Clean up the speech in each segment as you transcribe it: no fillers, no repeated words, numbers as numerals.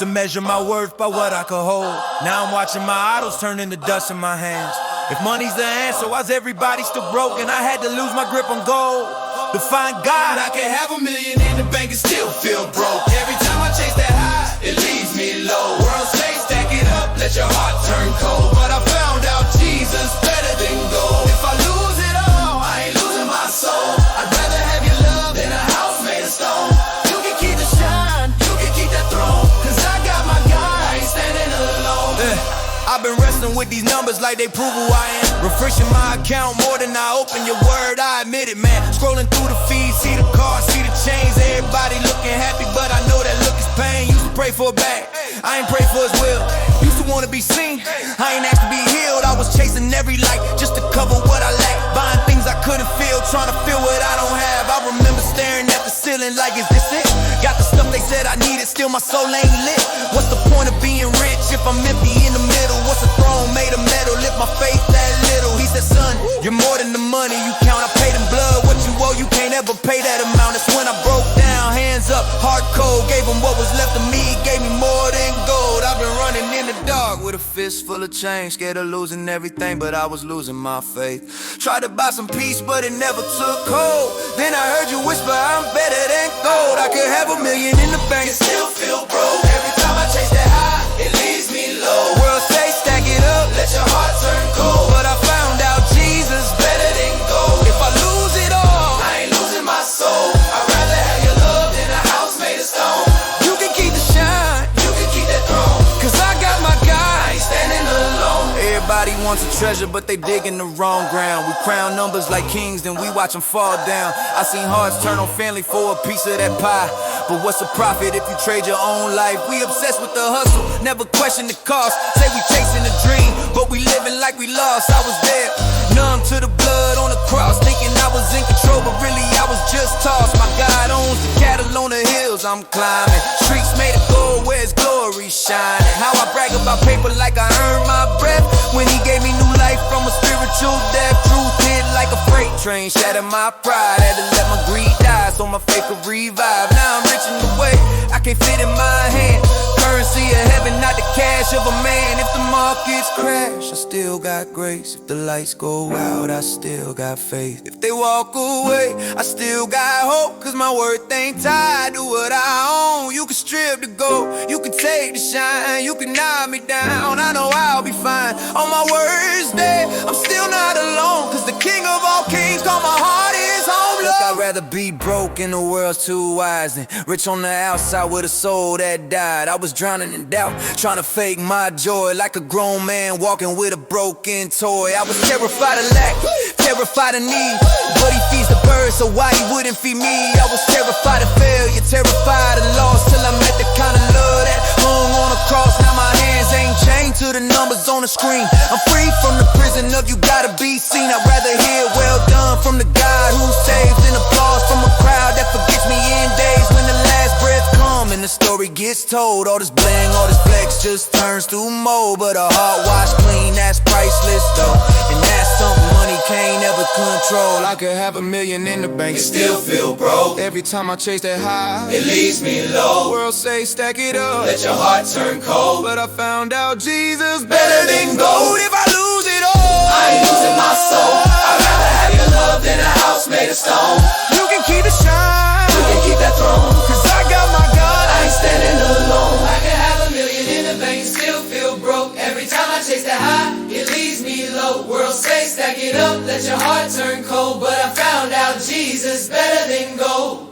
to measure my worth by what I could hold. Now I'm watching my idols turn into dust in my hands. If money's the answer, why's everybody still broke? And I had to lose my grip on gold to find God. I can have $1 million in the bank and still feel broke. Every time I chase that high, it leaves me low. World stage, stack it up, let your heart turn cold. But I found out Jesus better than gold. If I lose it all, I ain't losing my soul. I'd rather have your love than a house made of stone. You can keep the shine, you can keep that throne, cause I got my God, I ain't standing alone. I've been wrestling with these numbers like they prove who I am. Refreshing my account more than I open your word, I admit it, man. Scrolling through the feed, see the cars, see the chains. Everybody looking happy, but I know that look is pain. Used to pray for a bag, I ain't pray for his will. Used to wanna be seen, I ain't asked to be healed. I was chasing every light just to cover what I lack. Buying things I couldn't feel, trying to feel what I don't have. I remember staring at the ceiling like, is this it? Got the stuff they said I needed, still my soul ain't lit. What's the point of being rich if I'm empty in the middle? What's a throne made of metal if my faith that little? He said, son, you're more than the money you count. I paid in blood what you owe, you can't ever pay that amount. That's when I broke down, hands up, heart cold. Gave him what was left of me, gave me more than gold. I've been running in the dark with a fist full of change, scared of losing everything, but I was losing my faith. Tried to buy some peace, but it never took hold. Then I heard you whisper, I'm better than gold. I could have $1 million in the bank and still feel broke. Every time I chase that high, it leaves me low. World stage, stack it up, let your heart turn cold. But I found out Jesus better than gold. If I lose it all, I ain't losing my soul. I'd rather have your love than a house made of stone. You can keep the shine, you can keep that throne, cause I got my God, I ain't standing alone. Everybody wants a treasure, but they digging the wrong ground. We crown numbers like kings, then we watch them fall down. I seen hearts turn on family for a piece of that pie. But what's the profit if you trade your own life? We obsessed with the hustle, never question the cost. Say we chasing a dream, but we living like we lost. I was there, numb to the blood on the cross, thinking I was in control, but really I was just tossed. My God owns the cattle on the hills I'm climbing. Streets made of gold where his glory shining. How I brag about paper like I earned my breath, when he gave me new life from a spiritual death. Truth hit like a freight train, shattered my pride. Had to let my greed die so my faith could revive. Now I'm rich in the way I can't fit in my hand. Currency of heaven, not the cash of a man. If the markets crash, I still got grace. If the lights go out, I still got faith. If they walk away, I still got hope, cause my worth ain't tied to what I own. You can strip the gold, you can take the shine, you can knock me down, I know I'll be fine. On my worst day, I'm still not alone, cause the King of all kings called my heart his home. Look, I'd rather be broke and the world's too wise than rich on the outside with a soul that died. I was drowning in doubt, trying to fake my joy like a grown man walking with a broken toy. I was terrified of lack, terrified of need, but he feeds the birds, so why he wouldn't feed me? I was terrified of failure, terrified of loss, till I met the kind of love that hung on a cross. Now my hands ain't chained to the numbers on the screen. I'm free from the prison of you gotta be seen. I'd rather hear well done from the God who saves than applause from a crowd that forgets me in days when the last breath comes and the story gets told. All this bling, all this flex just turns to mold, but a heart washed clean, that's priceless though, and that's something money can't ever control. I could have $1 million in the bank and still feel broke. Every time I chase that high, it leaves me low. World say stack it up, let your heart turn cold. but I found out Jesus better than gold. If I lose it all, I ain't losing my soul. I'd rather have your love than a house made of stone. You can keep the shine, you can keep that throne, cause I got my God, I ain't standing alone. I can have $1 million in the bank and still feel broke. Every time I chase that high, it leaves me low. World say stack it up, let your heart turn cold, but I found out Jesus better than gold.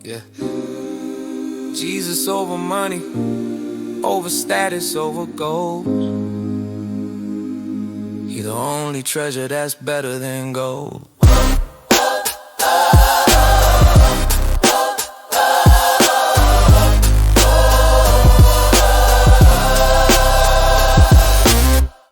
Yeah. Jesus over money, over status, over gold. He the only treasure that's better than gold.